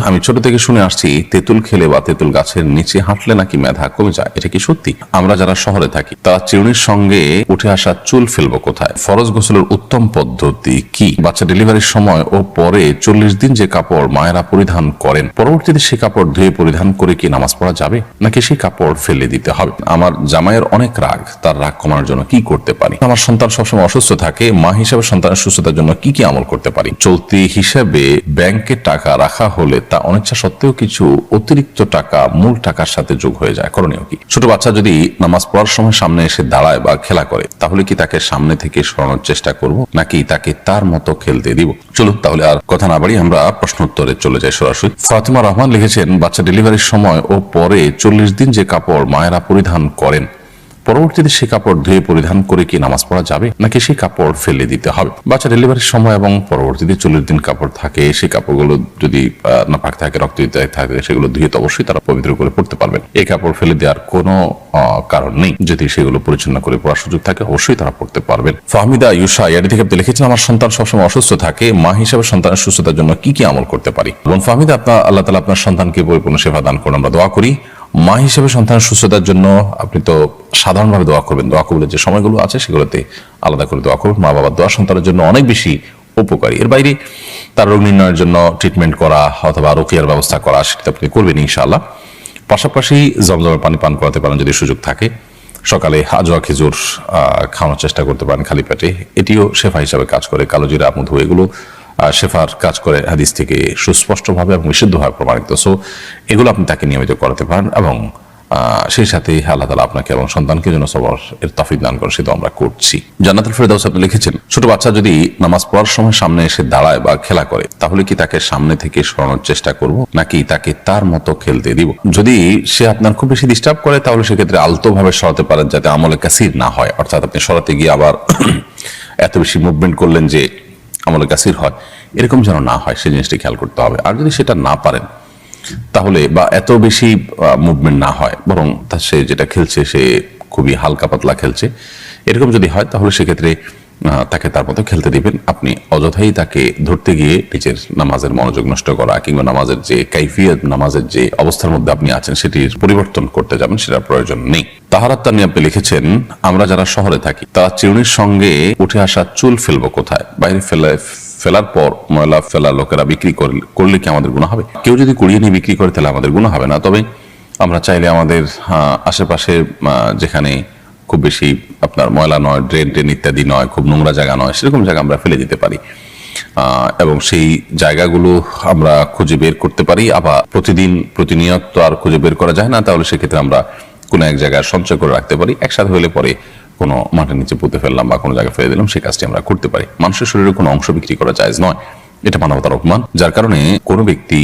আমি ছোট থেকে শুনে আসছি তেঁতুল খেলে বা তেঁতুল গাছের নিচে হাঁটলে নাকি মেধা কমে যায়। এটা কি সত্যি? আমরা যারা শহরে থাকি তারা চিরুনির সঙ্গে উঠে আসা চুল ফেলবো কোথায়? ফরজ গোসলের উত্তম পদ্ধতি কি? বাচ্চা ডেলিভারির সময় ও পরে 40 দিন যে কাপড় মায়েরা পরিধান করেন, পরবর্তীতে সেই কাপড় ধুয়ে পরিধান করে কি নামাজ পড়া যাবে, নাকি সেই কাপড় ফেলে দিতে হবে? আমার জামাইয়ের অনেক রাগ, তার রাগ কমানোর জন্য কি করতে পারি? আমার সন্তান সবসময় অসুস্থ থাকে, মা হিসেবে সন্তানের সুস্থতার জন্য কি কি আমল করতে পারি? চলতি হিসেবে ব্যাংকে টাকা রাখা হলে তা অনিচ্ছা সত্ত্বেও কিছু অতিরিক্ত টাকা মূল টাকার সাথে যোগ হয়ে যায়, করণীয় কি? ছোট বাচ্চা যদি নামাজ পড়ার সময় সামনে এসে দাঁড়ায় বা খেলা করে, তাহলে কি তাকে সামনে থেকে সরানোর চেষ্টা করব, নাকি তাকে তার মতো খেলতে দিব? চলুন তাহলে আর কথা না বাড়ি আমরা প্রশ্ন উত্তরে চলে যাই সরাসরি। ফাতিমা রহমান লিখেছেন, বাচ্চা ডেলিভারির সময় ও পরে 40 দিন যে কাপড় মায়েরা পরিধান করেন, পরবর্তীতে সেই কাপড় ধুয়ে পরিধান করে কি নামাজ পড়া যাবে, নাকি সেই কাপড় ফেলে দিতে হবে? বাচ্চা ডেলিভারির সময় এবং পরবর্তীতে 40 দিন কাপড় থাকে, সেই কাপড়গুলো যদি নাপাক থাকে, রক্ত থাকে, সেগুলো ধুয়ে তো অবশ্যই তারা পবিত্র করে পড়তে পারবেন। এই কাপড় ফেলে দেওয়ার কোনো কারণ নেই। যদি সেগুলো পরিচ্ছন্ন করে পড়ার সুযোগ থাকে অবশ্যই তারা পড়তে পারবেন। ফাহমিদা ইউসা ইয়াডি থেকে আপনি লিখেছেন, আমার সন্তান সবসময় অসুস্থ থাকে, মা হিসেবে সন্তানের সুস্থতার জন্য কি কি আমল করতে পারি? এবং ফাহমিদা, আল্লাহ তাআলা আপনার সন্তানকে পরিপূর্ণ সেবা দান করুন, আমরা দোয়া করি। মা হিসেবে সন্তানের সুস্থতার জন্য আপনি তো সাধারণভাবে দোয়া করবেন, দোয়া কবুলের যে সময়গুলো আছে সেগুলোতে আলাদা করে দোয়া করবেন। মা বাবার দোয়া সন্তানের জন্য অনেক বেশি উপকারী। এর বাইরে তার রোগ নির্ণয়ের জন্য ট্রিটমেন্ট করা অথবা রোকিয়ার ব্যবস্থা করা, সেটা আপনি করবেন ইনশাআল্লাহ। পাশাপাশি জমজমের পানি পান করাতে পারেন যদি সুযোগ থাকে। সকালে আজওয়া খেজুর খাওয়ানোর চেষ্টা করতে পারেন খালি পেটে, এটিও শেফা হিসাবে কাজ করে। কালোজিরা, মধু, এগুলো শেফার কাজ করে হাদিস থেকে সুস্পষ্টভাবে এবং বিশুদ্ধভাবে প্রমাণিত। সো এগুলো আপনি তাকে নিয়মিত করাতে পারেন এবং সেই সাথে আল্লাহ তাআলা আপনাকে এবং সন্তানকে যেন সবার এর তৌফিক দান করেন, সেটা আমরা করছি। জান্নাতুল ফেরদাউস আপনি লিখেছেন, ছোট বাচ্চা যদি নামাজ পড়ার সময় সামনে এসে দাঁড়ায় বা খেলা করে, তাহলে কি তাকে সামনে থেকে সরানোর চেষ্টা করব, নাকি তাকে তার মতো খেলতে দিব? যদি সে আপনার খুব বেশি ডিস্টার্ব করে তাহলে সেক্ষেত্রে আলতোভাবে সরাতে পারেন, যাতে আমলে কাসির না হয়। অর্থাৎ আপনি সরাতে গিয়ে আবার এত বেশি মুভমেন্ট করলেন যে আমলে কাসির হয়, এরকম যেন না হয়, সেই জিনিসটি খেয়াল করতে হবে। আর যদি সেটা না পারেন তাহলে, বা এত বেশি মুভমেন্ট না হয়, বরং সে যেটা খেলছে সে খুবই হালকা পাতলা খেলছে, এরকম যদি হয় তাহলে সেক্ষেত্রে তাকে তার মতো খেলতে দিবেন। আপনি অযথাই তাকে ধরতে গিয়ে নিজের নামাজের মনোযোগ নষ্ট করা কিংবা নামাজের যে কাইফিয়ত, নামাজের যে অবস্থার মধ্যে আপনি আছেন সেটির পরিবর্তন করতে যাবেন, সেটার প্রয়োজন নেই। তাহারাত তানি আপনি লিখেছেন, আমরা যারা শহরে থাকি তারা চিরুনির সঙ্গে উঠে আসা চুল ফেলবো কোথায়? বাইরে ফেলার পর ময়লা ফেলা লোকেরা বিক্রি করলে কি আমাদের গুনাহ হবে? কেউ যদি কুড়িয়ে নিয়ে বিক্রি করে তাহলে আমাদের গুনাহ হবে না। তবে আমরা চাইলে আমাদের আশেপাশে যেখানে খুব বেশি আপনার ময়লা নয়, ড্রেন ইত্যাদি নয়, খুব নোংরা জায়গা নয়, সেরকম জায়গা আমরা ফেলে দিতে পারি এবং সেই জায়গাগুলো আমরা খুঁজে বের করতে পারি। আবার প্রতিনিয়ত তো আর খুঁজে বের করা যায় না, তাহলে সেক্ষেত্রে আমরা কোনো এক জায়গায় সঞ্চয় করে রাখতে পারি। একসাথে হলে পরে কোনো মাটির নিচে পুঁতে ফেললাম বা কোনো জায়গায় ফেলে দিলাম, সেই কাজটি আমরা করতে পারি। মানুষের শরীরের কোনো অংশ বিক্রি করা জায়েজ নয়, এটা মানবতার অপমান। যার কারণে কোনো ব্যক্তি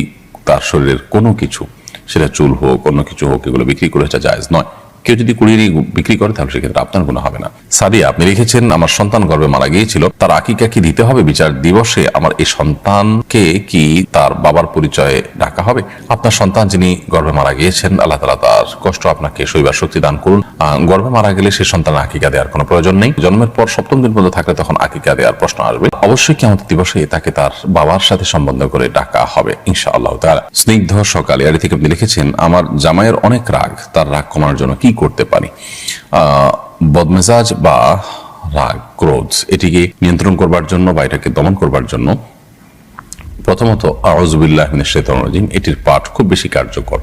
তার শরীরের কোনো কিছু, সেটা চুল হোক অন্য কিছু হোক, এগুলো বিক্রি করে এটা জায়েজ নয়। কেউ যদি কুড়িয়ে নিয়ে বিক্রি করে তাহলে সেক্ষেত্রে আপনার গুনাহ হবে না। সাদিয়া আপনি লিখেছেন, আমার সন্তান গর্ভে মারা গিয়েছিল, তার আকিকা কি দিতে হবে? বিচার দিবসে আমার এই সন্তানকে কি তার বাবার পরিচয়ে ডাকা হবে? আপনার সন্তান যিনি গর্ভে মারা গিয়েছেন, আল্লাহ তাআলা তার কষ্ট আপনাকে সইবার শক্তি দান করুন। গর্ভে মারা গেলে সে সন্তানের আকিকা দেওয়ার কোনো প্রয়োজন নেই। জন্মের পর 7ম দিন পর্যন্ত থাকলে তখন আকিকা দেওয়ার প্রশ্ন আসবে। অবশ্যই কিয়ামত দিবসে তাকে তার বাবার সাথে সম্বন্ধ করে ডাকা হবে ইনশাআল্লাহ তাআলা। স্নিগ্ধ সকালে আড়ি থেকে আপনি লিখেছেন, আমার জামাইয়ের অনেক রাগ, তার রাগ কমানোর জন্য কি করতে পারি? বদমেজাজ বা রাগ, ক্রোধ, এটিকে নিয়ন্ত্রণ করবার জন্য বা এটাকে দমন করবার জন্য প্রথমত আউযু বিল্লাহি মিনাশ শাইতানির রাজিম, এটির পাঠ খুব বেশি কার্যকর।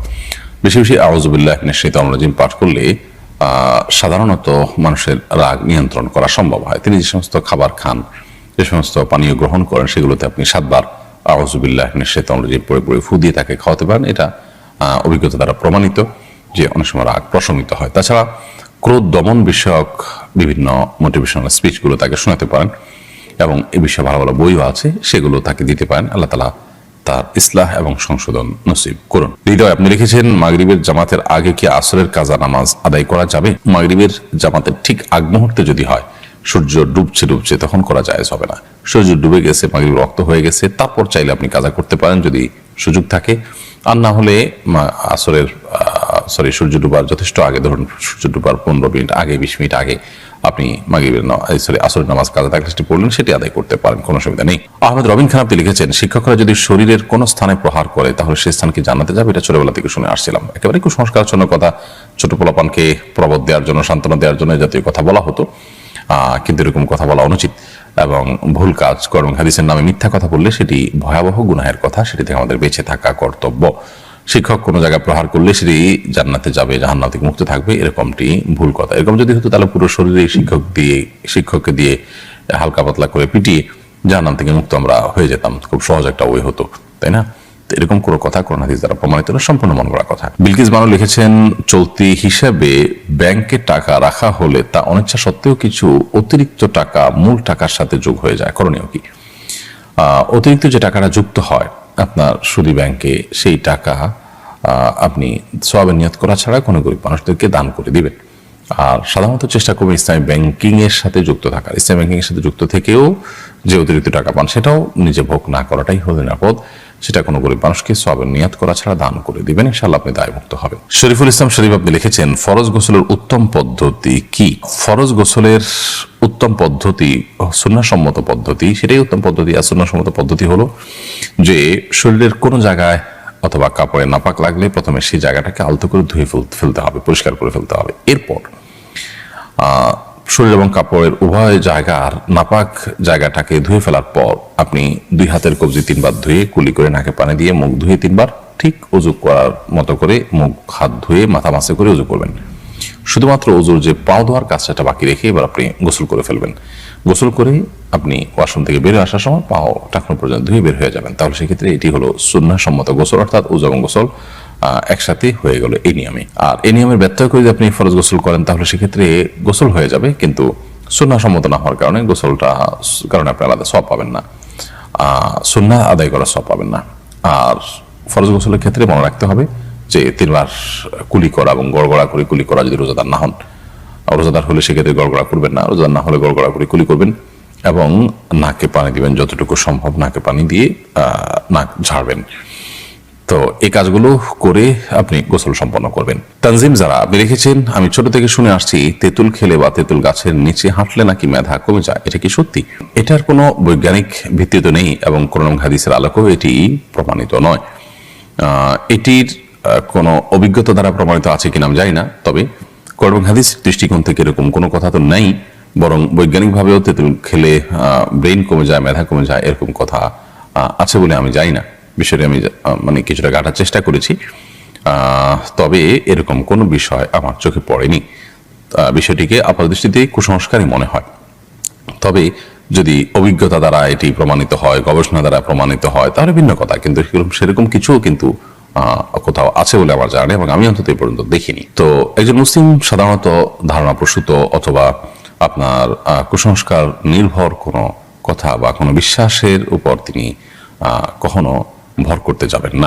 বেশি বেশি আউযু বিল্লাহি মিনাশ শাইতানির রাজিম পাঠ করলে সাধারণত মানুষের রাগ নিয়ন্ত্রণ করা সম্ভব হয়। তিনি যে সমস্ত খাবার খান, যে সমস্ত পানীয় গ্রহণ করেন, সেগুলোতে আপনি 7 বার আউযু বিল্লাহি মিনাশ শাইতানির রাজিম পড়ে পড়ে ফু দিয়ে তাকে খাওয়াতে পারেন। এটা অভিজ্ঞতা দ্বারা প্রমাণিত যে অনেক সময় রাগ প্রশমিত হয়। তাছাড়া ক্রোধ দমন বিষয়ক বিভিন্ন মোটিভেশনাল স্পিচগুলো তাকে শোনাতে পারেন এবং এ বিষয়ে ভালো ভালো বইও আছে, সেগুলো তাকে দিতে পারেন। আল্লাহ তাআলা তার ইসলাহ এবং সংশোধন নসিব করুন। হৃদয় আপনি লিখেছেন, মাগরিবের জামাতের আগে কি আসরের কাজা নামাজ আদায় করা যাবে? মাগরিবের জামাতের ঠিক আগ মুহূর্তে যদি হয়, সূর্য ডুবছে তখন করা জায়েজ হবে না। সূর্য ডুবে গেছে, মাগরিব রক্ত হয়ে গেছে, তারপর চাইলে আপনি কাজা করতে পারেন যদি সুযোগ থাকে। আর না হলে সূর্য ডুবার যথেষ্ট আগে, ধরুন সূর্য ডুবার 15 মিনিট আগে, 20 মিনিট আগে আপনি আসরের নামাজ কাজা থাকলে সেটি পড়লেন, সেটি আদায় করতে পারেন, কোনো অসুবিধা নেই। আহমেদ রবিন খান আপনি লিখেছেন, শিক্ষকরা যদি শরীরের কোনো স্থানে প্রহার করে তাহলে সে স্থান কি জান্নাতে যাবে? এটা ছোটবেলা থেকে শুনে আসছিলাম। একেবারে কুসংস্কারজনক কথা, ছোট পোলাপানকে প্রবোধ দেওয়ার জন্য, সান্ত্বনা দেওয়ার জন্য জাতীয় কথা বলা হতো, কিন্তু এরকম কথা বলা অনুচিত এবং ভুল কাজ। কর্ম হাদিসের নামে মিথ্যা কথা বললে সেটি ভয়াবহ গুনাহের কথা, সেটি থেকে আমাদের বেঁচে থাকা কর্তব্য। শিক্ষক কোনো জায়গায় প্রহার করলে সেটি জান্নাতে যাবে, জাহান্নাম থেকে মুক্ত থাকবে, এরকমটি ভুল কথা। এরকম যদি হতো তাহলে পুরো শরীরে শিক্ষককে দিয়ে হালকা পাতলা করে পিটিয়ে জাহান্নাম থেকে মুক্ত আমরা হয়ে যেতাম, খুব সহজ একটা ওয়ে হতো, তাই না? এরকম কোনো কথা কোরআন হাদিস দ্বারা প্রমাণিত না, সম্পূর্ণ মন গড়া কথা। বিলকিস বানু লিখেছেন, চলতি হিসাবে ব্যাংকে টাকা রাখা হলে তা অনিচ্ছা সত্ত্বেও কিছু অতিরিক্ত টাকা মূল টাকার সাথে যোগ হয়ে যায়, করণীয় কি? অতিরিক্ত যে টাকাটা যুক্ত হয় আপনার সুদী ব্যাংকে, সেই টাকা আপনি সওয়াবের নিয়ত করা ছাড়া কোনো গরিব মানুষদেরকে দান করে দিবেন। আর সাধারণত চেষ্টা করবেন ইসলামী ব্যাংকিং এর সাথে যুক্ত থাকার। ইসলামী ব্যাংকিং এর সাথে যুক্ত থেকেও যে অতিরিক্ত টাকা পান সেটাও নিজে ভোগ না করাটাই হলো নিরাপদ। সেটা কোনো গরিব মানুষকে সওয়াবের নিয়ত করা ছাড়া দান করে দিবেন, ইনশাআল্লাহ আপনি দায়মুক্ত হবেন। শরীফুল ইসলাম শরীফ আপনি লিখেছেন, ফরজ গোসলের উত্তম পদ্ধতি কি? ফরজ গোসলের উত্তম পদ্ধতি, সুন্নাহসম্মত পদ্ধতি, সেটাই উত্তম পদ্ধতি। আর সুন্নাহসম্মত পদ্ধতি হলো যে শরীরের কোনো জায়গায় অথবা কাপড়ে নাপাক লাগলে প্রথমে সেই জায়গাটাকে আলতো করে ধুয়ে ফেলতে হবে, পরিষ্কার করে ফেলতে হবে। এরপর শরীর এবং কাপড়ের উভয় জায়গার নাপাক জায়গাটাকে ধুয়ে ফেলার পর আপনি 2 হাতের কবজি 3 বার ধুয়ে কুলি করে নাকে পানি দিয়ে মুখ ধুয়ে 3 বার ঠিক উজু করার মতো করে মুখ হাত ধুয়ে মাথা মাসে করে উজু করবেন। শুধুমাত্র উজুর যে পাও ধোয়ার কাজটা বাকি রেখে এবার আপনি গোসল করে ফেলবেন। গোসল করে আপনি ওয়াশরুম থেকে বের আসার সময় পাও টাকনো পর্যন্ত ধুয়ে বের হয়ে যাবেন। তাহলে সেক্ষেত্রে এটি হলো সুন্নাহসম্মত গোসল, অর্থাৎ উজু এবং গোসল একসাথে হয়ে গেল এই নিয়মে। আর এই নিয়মের ব্যত্যয় করে যদি আপনি ফরজ গোসল করেন তাহলে সেক্ষেত্রে গোসল হয়ে যাবে, কিন্তু সুন্নাহসম্মত না হওয়ার কারণে গোসলটা কারণে আপনি আলাদা সওয়াব পাবেন না, সুন্নাহ আদায় করার সওয়াব পাবেন না। আর ফরজ গোসলের ক্ষেত্রে মনে রাখতে হবে যে 3 বার কুলি করা এবং গড়গড়া করে কুলি করা, যদি রোজাদার না হন। রোজাদার হলে সেক্ষেত্রে গড়গড়া করবেন না, রোজাদার না হলে গড়গড়া করে কুলি করবেন এবং নাকে পানি দিবেন, যতটুকু সম্ভব নাকে পানি দিয়ে নাক ঝাড়বেন। তো এই কাজগুলো করে আপনি গোসল সম্পন্ন করবেন। তানজিম যারা আপনি রেখেছেন, আমি ছোট থেকে শুনে আসছি তেঁতুল খেলে বা তেঁতুল গাছের নিচে হাঁটলে নাকি মেধা কমে যায়, এটা কি সত্যি? এটার কোনো বৈজ্ঞানিক ভিত্তি তো নেই এবং কোরআন হাদিসের আলোকেও এটি প্রমাণিত নয়। এটির কোনো অভিজ্ঞতা দ্বারা প্রমাণিত আছে কিনা আমি জানি না, তবে কোরআন হাদিস দৃষ্টিকোণ থেকে এরকম কোনো কথা তো নেই, বরং বৈজ্ঞানিকভাবেও তেঁতুল খেলে ব্রেইন কমে যায়, মেধা কমে যায়, এরকম কথা আছে বলে আমি জানি না। বিষয়টি আমি মানে কিছুটা ঘাটার চেষ্টা করেছি, তবে এরকম কোনো বিষয় আমার চোখে পড়েনি। বিষয়টিকে আপাতদৃষ্টিতে কুসংস্কারই মনে হয়। তবে যদি অভিজ্ঞতা দ্বারা এটি প্রমাণিত হয়, গবেষণা দ্বারা প্রমাণিত হয়, তাহলে ভিন্ন কথা, কিন্তু সেরকম কিছুও কিন্তু কোথাও আছে বলে আমার জানা নেই এবং আমি অন্তত এই পর্যন্ত দেখিনি। তো একজন মুসলিম সাধারণত ধারণা প্রসূত অথবা আপনার কুসংস্কার নির্ভর কোনো কথা বা কোনো বিশ্বাসের উপর তিনি কখনো ভর করতে যাবেন না।